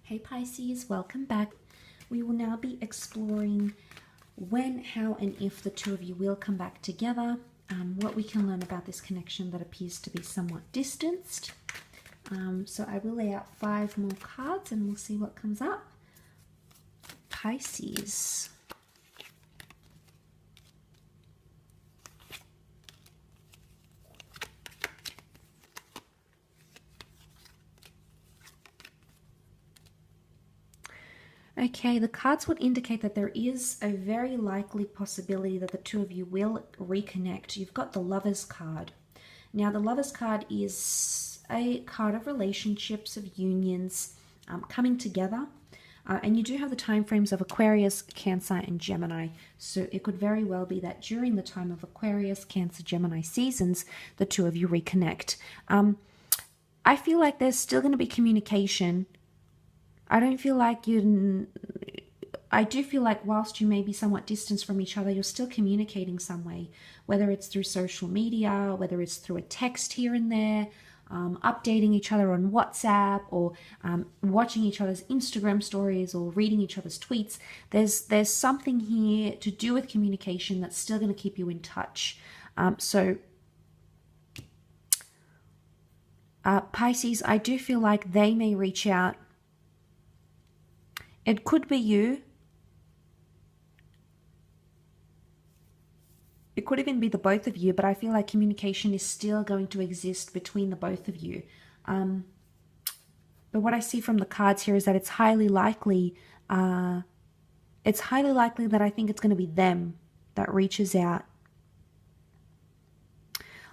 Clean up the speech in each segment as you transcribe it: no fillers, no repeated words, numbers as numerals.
Hey Pisces, welcome back. We will now be exploring when, how, and if the two of you will come back together, what we can learn about this connection that appears to be somewhat distanced. So I will lay out 5 more cards and we'll see what comes up. Pisces. Okay, the cards would indicate that there is a very likely possibility that the two of you will reconnect. You've got the Lovers card. Now, the Lovers card is a card of relationships, of unions, coming together. And you do have the time frames of Aquarius, Cancer, and Gemini. So it could very well be that during the time of Aquarius, Cancer, Gemini seasons, the two of you reconnect. I feel like there's still going to be communication. I don't feel like I do feel like whilst you may be somewhat distanced from each other, you're still communicating some way, whether it's through social media, whether it's through a text here and there, updating each other on WhatsApp, or watching each other's Instagram stories, or reading each other's tweets. There's something here to do with communication that's still going to keep you in touch. Pisces, I do feel like they may reach out. It could be you. It could even be the both of you, but I feel like communication is still going to exist between the both of you. But what I see from the cards here is that it's highly likely that I think it's going to be them that reaches out.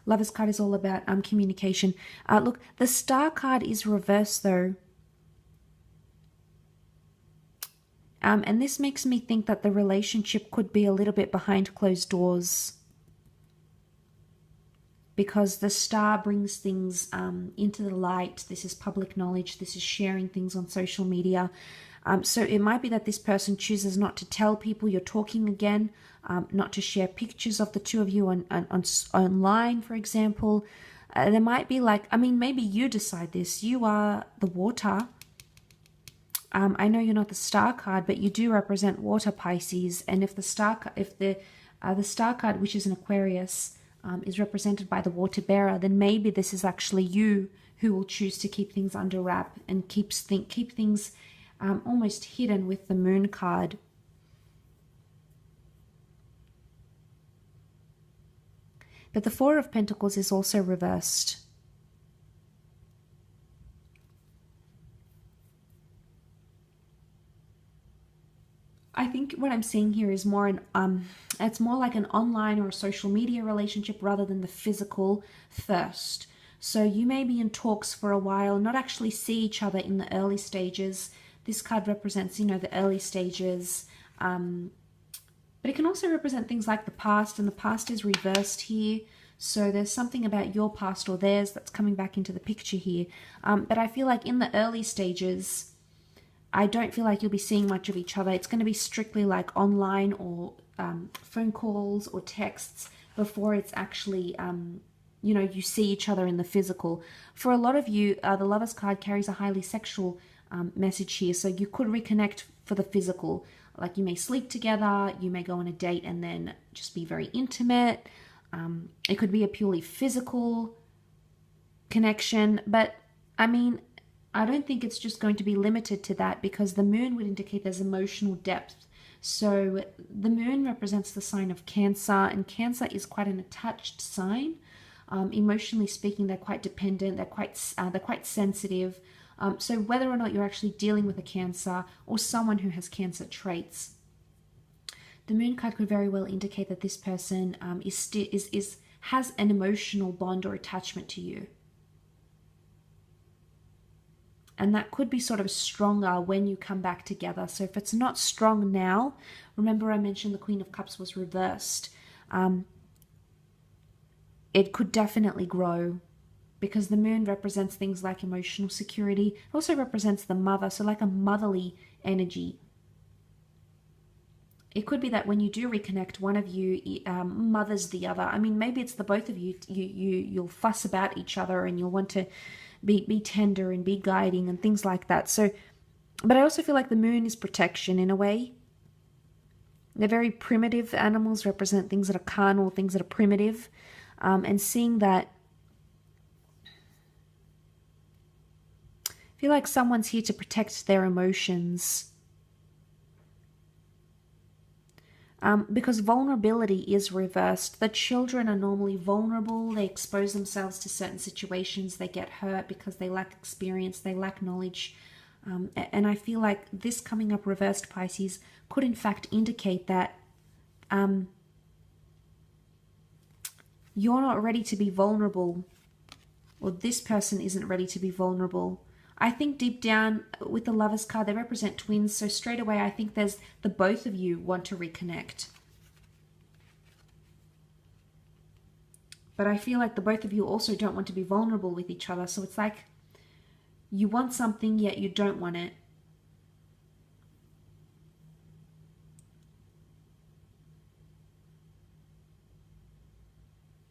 Lover's card is all about communication. Look, the Star card is reversed though. And this makes me think that the relationship could be a little bit behind closed doors, because the Star brings things into the light. This is public knowledge. This is sharing things on social media. So it might be that this person chooses not to tell people you're talking again, not to share pictures of the two of you online, for example. There might be maybe you decide this. You are the water. I know you're not the Star card, but you do represent water, Pisces. And if the Star card, which is an Aquarius, is represented by the water bearer, then maybe this is actually you who will choose to keep things under wrap and keep things almost hidden with the Moon card. But the Four of Pentacles is also reversed. I think what I'm seeing here is more it's more like an online or a social media relationship rather than the physical first. So you may be in talks for a while, not actually see each other in the early stages. This card represents, the early stages. But it can also represent things like the past, and the past is reversed here. So there's something about your past or theirs that's coming back into the picture here. But I feel like in the early stages, I don't feel like you'll be seeing much of each other. It's going to be strictly like online or phone calls or texts before it's actually, you see each other in the physical. For a lot of you, the Lovers card carries a highly sexual message here. So you could reconnect for the physical. Like you may sleep together, you may go on a date and then just be very intimate. It could be a purely physical connection. But I don't think it's just going to be limited to that, because the Moon would indicate there's emotional depth. So the Moon represents the sign of Cancer, and Cancer is quite an attached sign. Emotionally speaking, they're quite dependent. They're quite sensitive. So whether or not you're actually dealing with a Cancer or someone who has Cancer traits, the Moon card could very well indicate that this person has an emotional bond or attachment to you. And that could be sort of stronger when you come back together. So if it's not strong now, remember I mentioned the Queen of Cups was reversed. It could definitely grow, because the Moon represents things like emotional security. It also represents the mother, so like a motherly energy. It could be that when you do reconnect, one of you mothers the other. Maybe it's the both of you. You'll fuss about each other and you'll want to be tender and be guiding and things like that. So But I also feel like the moon is protection in a way. They're very primitive. Animals represent things that are carnal, things that are primitive. And seeing that, I feel like someone's here to protect their emotions. Because vulnerability is reversed. The children are normally vulnerable. They expose themselves to certain situations. They get hurt because they lack experience. They lack knowledge. And I feel like this coming up reversed, Pisces, could in fact indicate that you're not ready to be vulnerable, or this person isn't ready to be vulnerable. I think deep down with the Lovers card, they represent twins. So straight away, I think there's the both of you want to reconnect. But I feel like the both of you also don't want to be vulnerable with each other. So it's like you want something, yet you don't want it.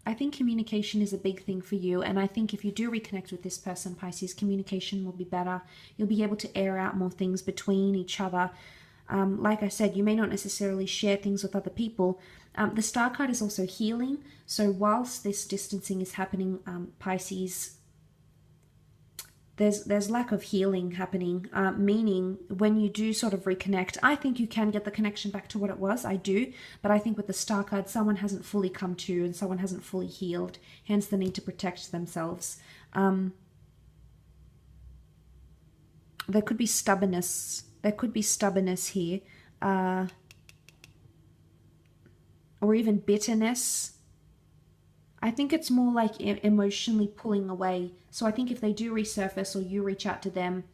I think communication is a big thing for you, and I think if you do reconnect with this person, Pisces, communication will be better. You'll be able to air out more things between each other. Like I said, you may not necessarily share things with other people. The Star card is also healing, so whilst this distancing is happening, Pisces, there's lack of healing happening, meaning when you do sort of reconnect, I think you can get the connection back to what it was, I do, but I think with the Star card, someone hasn't fully come to and someone hasn't fully healed, hence the need to protect themselves. There could be stubbornness. There could be stubbornness here, or even bitterness. I think it's more like emotionally pulling away. So I think if they do resurface or you reach out to them,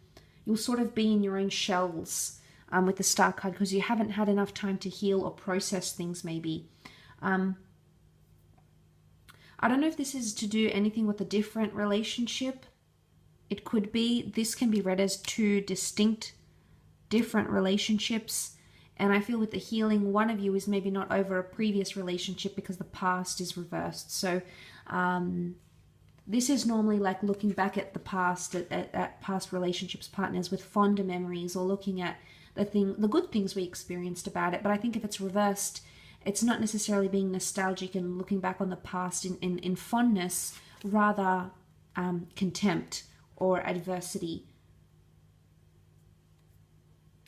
you'll sort of be in your own shells with the Star card because you haven't had enough time to heal or process things maybe. I don't know if this is to do anything with a different relationship. It could be. This can be read as two distinct, different relationships. And I feel with the healing, one of you is maybe not over a previous relationship because the past is reversed. So this is normally like looking back at the past, at past relationships, partners with fonder memories, or looking at the good things we experienced about it. But I think if it's reversed, it's not necessarily being nostalgic and looking back on the past in fondness, rather contempt or adversity.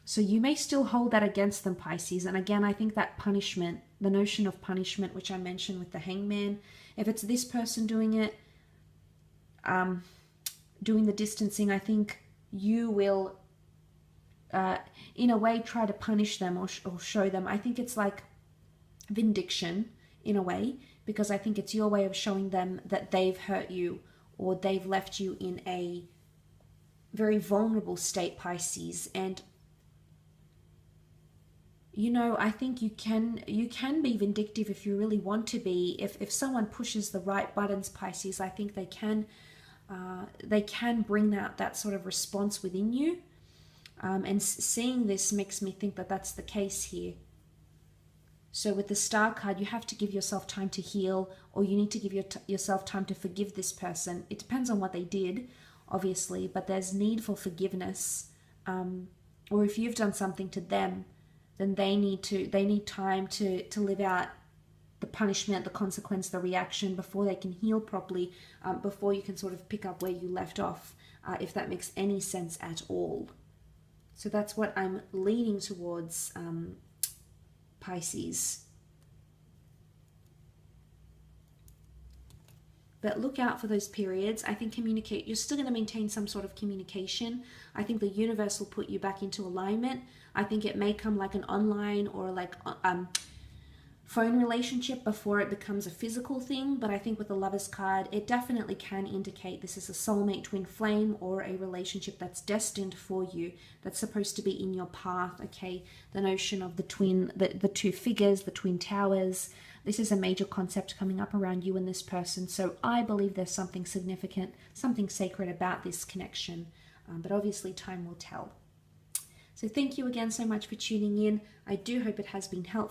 So you may still hold that against them, Pisces. And again, I think that punishment, the notion of punishment, which I mentioned with the Hangman, if it's this person doing it, doing the distancing, I think you will, in a way, try to punish them or show them. I think it's like vindication in a way, because I think it's your way of showing them that they've hurt you or they've left you in a very vulnerable state, Pisces. And you know, I think you can be vindictive if you really want to be. If someone pushes the right buttons, Pisces, I think they can bring out that sort of response within you. And seeing this makes me think that that's the case here. So with the Star card, you have to give yourself time to heal, or you need to give yourself time to forgive this person. It depends on what they did, obviously, but there's need for forgiveness. Or if you've done something to them, then they need time to live out the punishment, the consequence, the reaction before they can heal properly, before you can sort of pick up where you left off, if that makes any sense at all. So that's what I'm leaning towards, Pisces. But look out for those periods. I think you're still going to maintain some sort of communication. I think the universe will put you back into alignment. I think it may come like an online or like phone relationship before it becomes a physical thing. But I think with the Lovers card, it definitely can indicate this is a soulmate twin flame or a relationship that's destined for you, that's supposed to be in your path, okay? The notion of the two figures, the twin towers. This is a major concept coming up around you and this person. So I believe there's something significant, something sacred about this connection. But obviously time will tell. So thank you again so much for tuning in. I do hope it has been helpful.